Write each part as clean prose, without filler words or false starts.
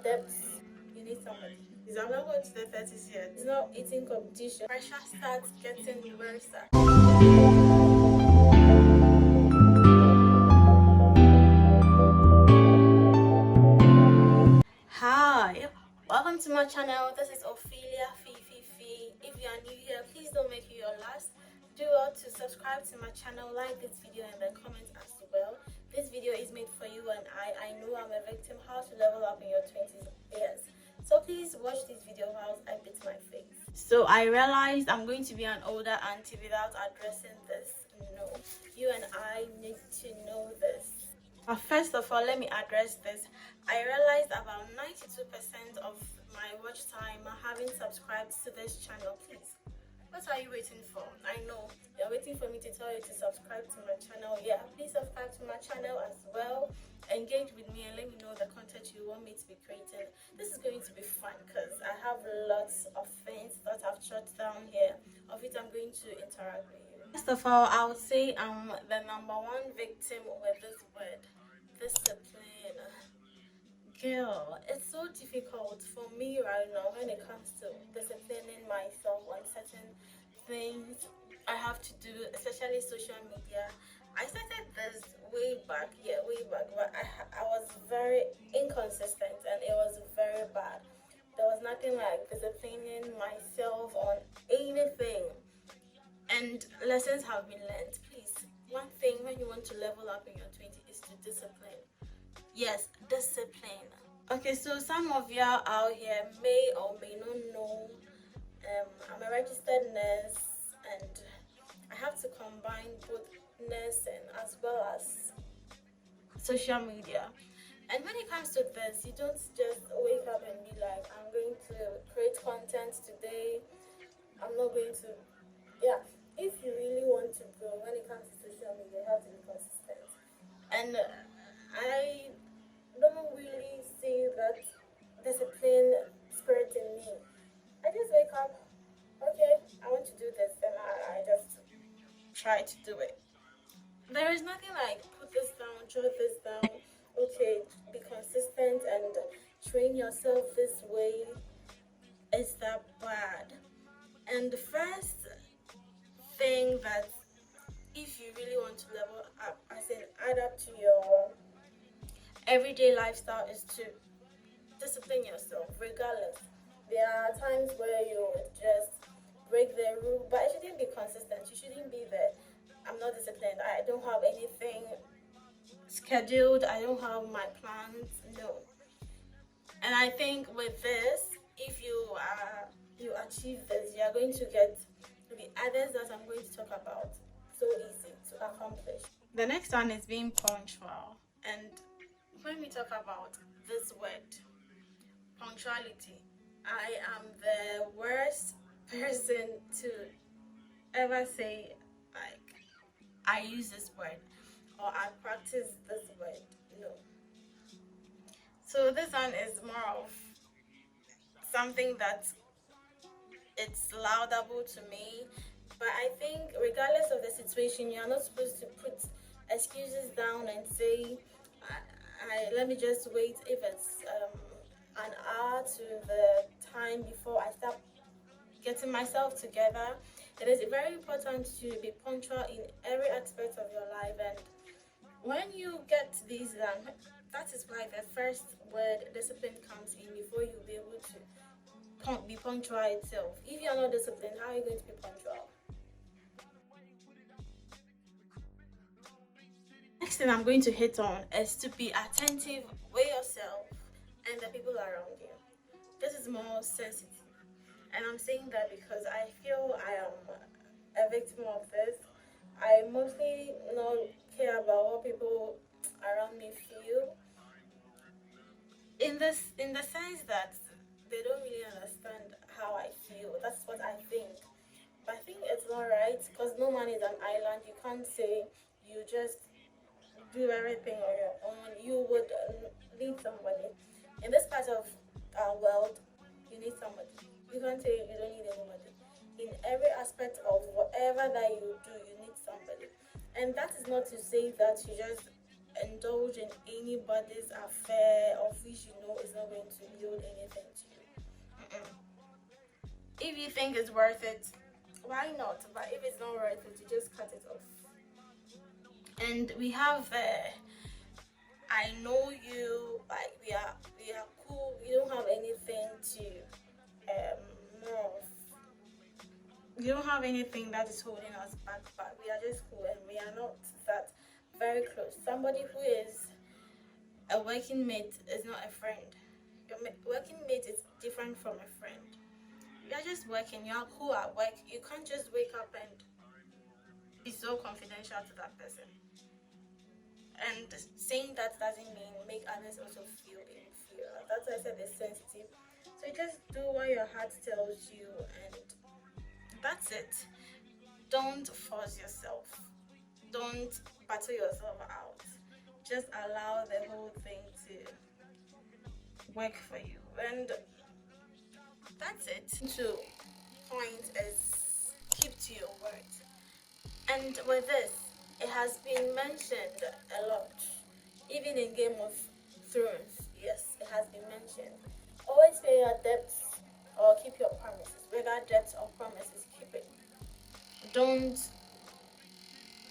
debts, you need somebody. Because I'm not going to the 30s yet. It's not eating competition. Pressure starts getting worse. Hi, welcome to my channel. This is Ophelia Fifi. If you are new here, please don't make it your last. Do well to subscribe to my channel, like this video, and then comment as well. This video is made for you and I know I'm a victim. How to level up in your 20s. Yes. So please watch this video while I beat my face. So I realized I'm going to be an older auntie without addressing this. No, you and I need to know this. But first of all, let me address this. I realized about 92% of my watch time are having subscribed to this channel. Please, what are you waiting for? I know you're waiting for me to tell you to subscribe to my channel. Yeah, please subscribe to my channel as well. Engage with me and let me know the content you want me to be creating. This is going to be fun because I have lots of things that I've shut down here. Of it, I'm going to interact with you. First of all, I would say I'm the #1 victim with this word, discipline. Girl, it's so difficult for me right now when it comes to disciplining myself on certain things I have to do, especially social media. I started this way back, but I was very inconsistent and it was very bad. There was nothing like disciplining myself on anything, and lessons have been learned. Please, one thing when you want to level up in your 20s is to discipline. Yes, discipline. Okay, so some of y'all out here may or may not know I'm a registered nurse and I have to combine both nursing as well as social media. And when it comes to this, you don't just wake up and be like, I'm going to create content today. I'm not going to, yeah. If you really want to grow when it comes to social media, you have to be consistent. And I don't really see that discipline spirit in me. I just wake up, okay, I want to do this, then I just try to do it. There is nothing like put this down, jot this down, okay, be consistent and train yourself this way. Is that bad? And the first thing that if you really want to level up, as in add up to your everyday lifestyle, is to discipline yourself regardless. There are times where you would just break the rule, but it shouldn't be consistent. You shouldn't be there. I'm not disciplined. I don't have anything scheduled. I don't have my plans. No. And I think with this, if you achieve this, you are going to get the others that I'm going to talk about so easy to accomplish. The next one is being punctual. And when we talk about this word, punctuality, I am the worst person to ever say like I use this word or I practice this word. No. So this one is more of something that it's laudable to me, but I think regardless of the situation, you are not supposed to put excuses down and say let me just wait if it's an hour to the time before I start getting myself together. It is very important to be punctual in every aspect of your life, and when you get these done, that is why the first word discipline comes in before you'll be able to be punctual itself. If you're not disciplined, how are you going to be punctual? Next thing I'm going to hit on is to be attentive with yourself and the people around you. This is more sensitive, and I'm saying that because I feel I am a victim of this. I mostly not care about what people around me feel, in the sense that they don't really understand how I feel. That's what I think. But I think it's not right because no man is an island. You can't say you just do everything on your own. You would need somebody. In this part of our world, you need somebody. You can't say you don't need anybody. In every aspect of whatever that you do, you need somebody. And that is not to say that you just indulge in anybody's affair of which you know is not going to if you think it's worth it, why not? But if it's not worth it, you just cut it off. And we have I know you, like we are cool. We don't have anything to more of. We don't have anything that is holding us back, but we are just cool and we are not that very close. Somebody who is a working mate is not a friend. Your working mate is different from a friend. You're just working, you're cool at work. You can't just wake up and be so confidential to that person. And saying that doesn't mean make others also feel inferior. That's why I said it's sensitive. So you just do what your heart tells you, and that's it. Don't force yourself. Don't battle yourself out. Just allow the whole thing to work for you. And that's it. To point is keep to your word. And with this, it has been mentioned a lot, even in Game of Thrones. Yes, it has been mentioned. Always pay your debts or keep your promises. Whether debts or promises, keep it. Don't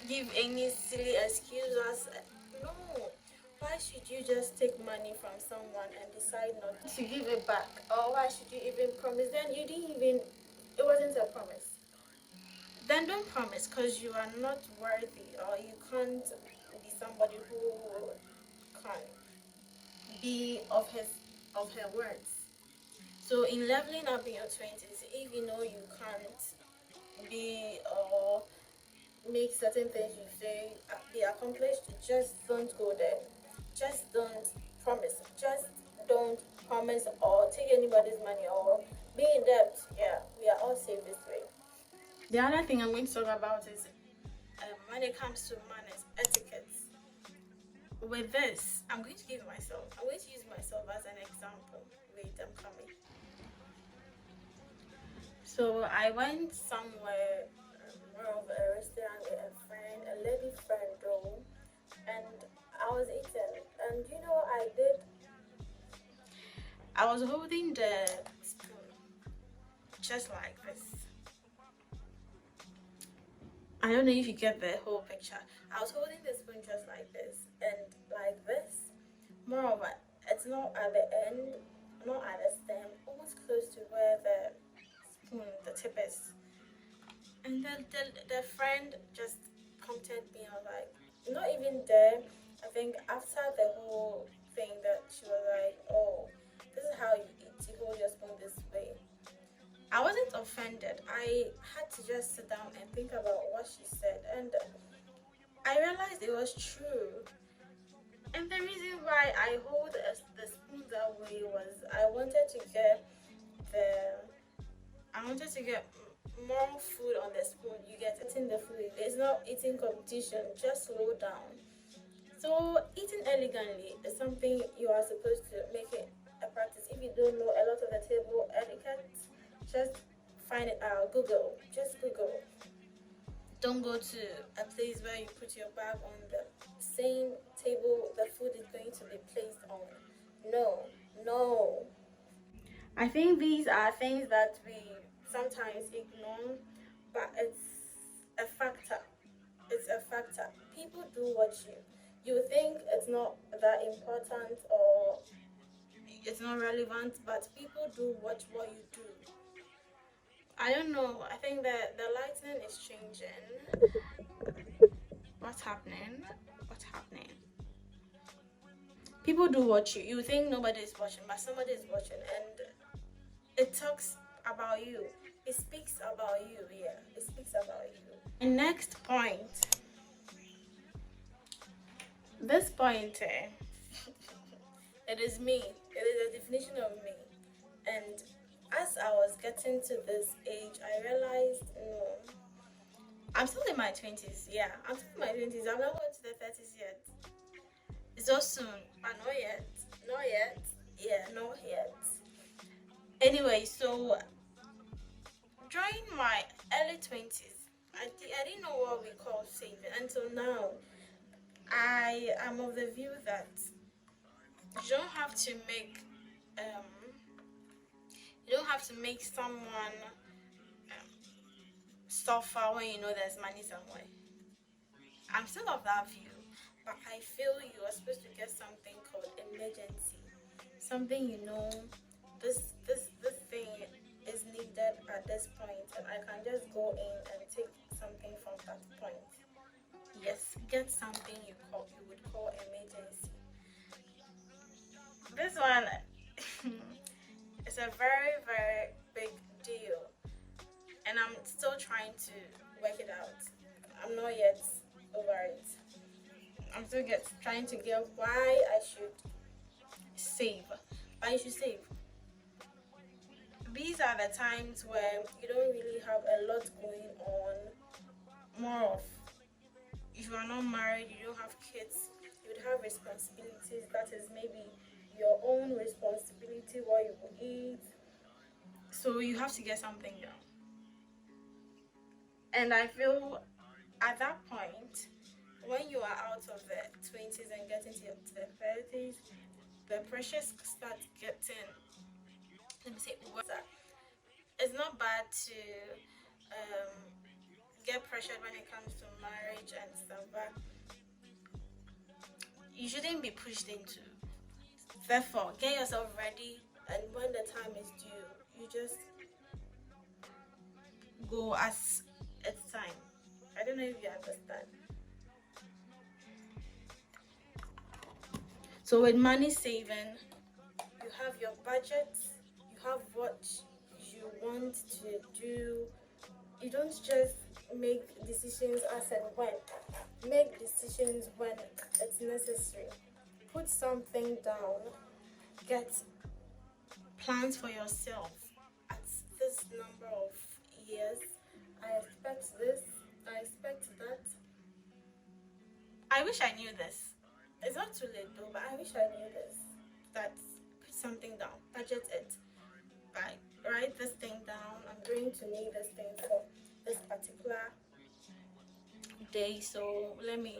give any silly excuses. No. Why should you just take money from someone and decide not to give it back? Or why should you even promise? Then you didn't even, it wasn't a promise. Then don't promise, because you are not worthy, or you can't be somebody who can be of her words. So in leveling up in your 20s, if you know you can't be or make certain things you say be accomplished, just don't go there. Just don't promise. Just don't promise or take anybody's money or be in debt. Yeah, we are all safe this way. The other thing I'm going to talk about is when it comes to manners, etiquette. With this, I'm going to use myself as an example. Wait, I'm coming. So I went somewhere, more of a restaurant with a friend, a lady friend though, and I was eating. And you know what I did? I was holding the spoon just like this. I don't know if you get the whole picture. I was holding the spoon just like this and like this. Moreover, it's not at the end, not at the stem, almost close to where the spoon, the tip is. And then the friend just prompted me. I was like, not even there. I think after the whole thing that she was like, oh, this is how you eat. You hold your spoon this way. I wasn't offended. I had to just sit down and think about what she said, and I realized it was true. And the reason why I hold the spoon that way was I wanted to get more food on the spoon. You get eating the food. It's not eating competition. Just slow down. So eating elegantly is something you are supposed to make it a practice. If you don't know a lot of the table etiquette, just find it out. Google. Just Google. Don't go to a place where you put your bag on the same table the food is going to be placed on. No. I think these are things that we sometimes ignore, but it's a factor. It's a factor. People do what you think it's not that important or it's not relevant, but people do what you do. I don't know. I think that the lighting is changing. What's happening? People do what you think nobody is watching, but somebody is watching, and it talks about you. It speaks about you. Yeah, it speaks about you. And next point. This point, it is me. It is a definition of me. And as I was getting to this age, I realized, no, I'm still in my 20s. Yeah, I'm still in my 20s. I'm not going to the 30s yet. It's so soon, but not yet. Yeah, not yet. Anyway, so during my early 20s, I didn't know what we call saving until now. I am of the view that you don't have to have to make someone suffer when you know there's money somewhere. I'm still of that view, but I feel you are supposed to get something called emergency. Something you know, this thing is needed at this point, and I can just go in and take something from that point. Yes, get something you would call emergency. This one is a very big deal, and I'm still trying to work it out. I'm not yet over it. I'm still trying to get why I should save. Why you should save. These are the times where you don't really have a lot going on. More of, if you are not married, you don't have kids, you would have responsibilities. That is maybe your own responsibility, what you will eat. So you have to get something done. And I feel at that point, when you are out of the 20s and getting to the 30s, the pressures start getting, let me say, worse. It's not bad to get pressured when it comes to marriage and stuff, but you shouldn't be pushed into. Therefore, get yourself ready, and when the time is due, you just go as it's time. I don't know if you understand. So with money saving, you have your budget, you have what you want to do. You don't just make decisions as and when. Make decisions when it's necessary. Put something down. Get plans for yourself. At this number of years, I expect this, I expect that. I wish I knew this. It's not too late though, but I wish I knew this. That put something down, budget it. Right, write this thing down. I'm going to need this thing for this particular day, so let me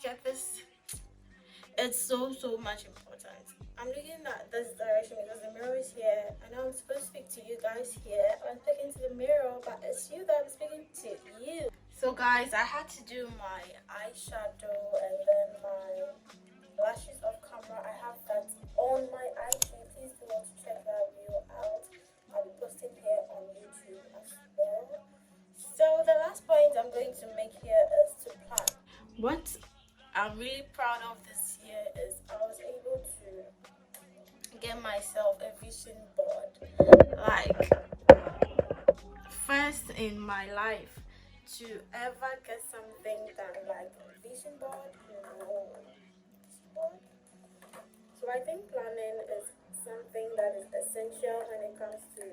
get this. It's so much important. I'm looking at this direction because the mirror is here. I know I'm supposed to speak to you guys here. I'm speaking to the mirror, but it's you that I'm speaking to you. So guys, I had to do my eyeshadow and then my lashes off camera. I have that on my IG. Please do want to check that video out. I'll be posting here on YouTube as well. So the last point I'm going to make here is to plan. What I'm really proud of this year is I was able to get myself a vision board. Like, first in my life to ever get something done like a vision board. No. So I think planning is something that is essential when it comes to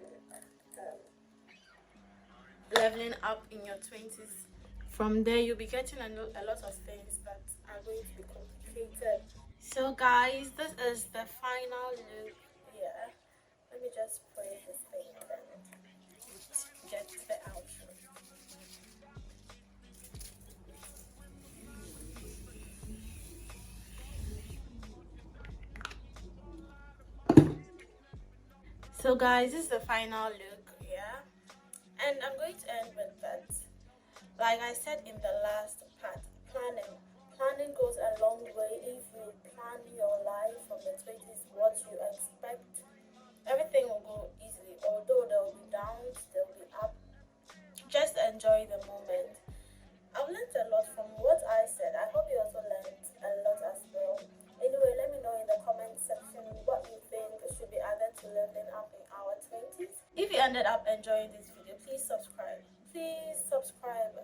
leveling up in your 20s. From there, you'll be getting a lot of things that are going to be complicated. So guys, this is the final look here. Let me just pray this thing and then get to the outro. So guys, this is the final look, yeah, and I'm going to end with that. Like I said in the last part, planning goes a long way. If you plan your life from the 20s, what you expect, everything will go easily. Although there will be downs, there will be up. Just enjoy the moment. I've learned a lot from what I said. I hope you also learned a lot as well. Anyway, let me know in the comment section what you think should be added to leveling up in our 20s. If you ended up enjoying this video, please subscribe. Please subscribe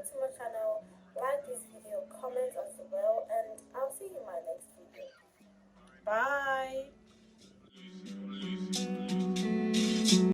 to my channel. Like this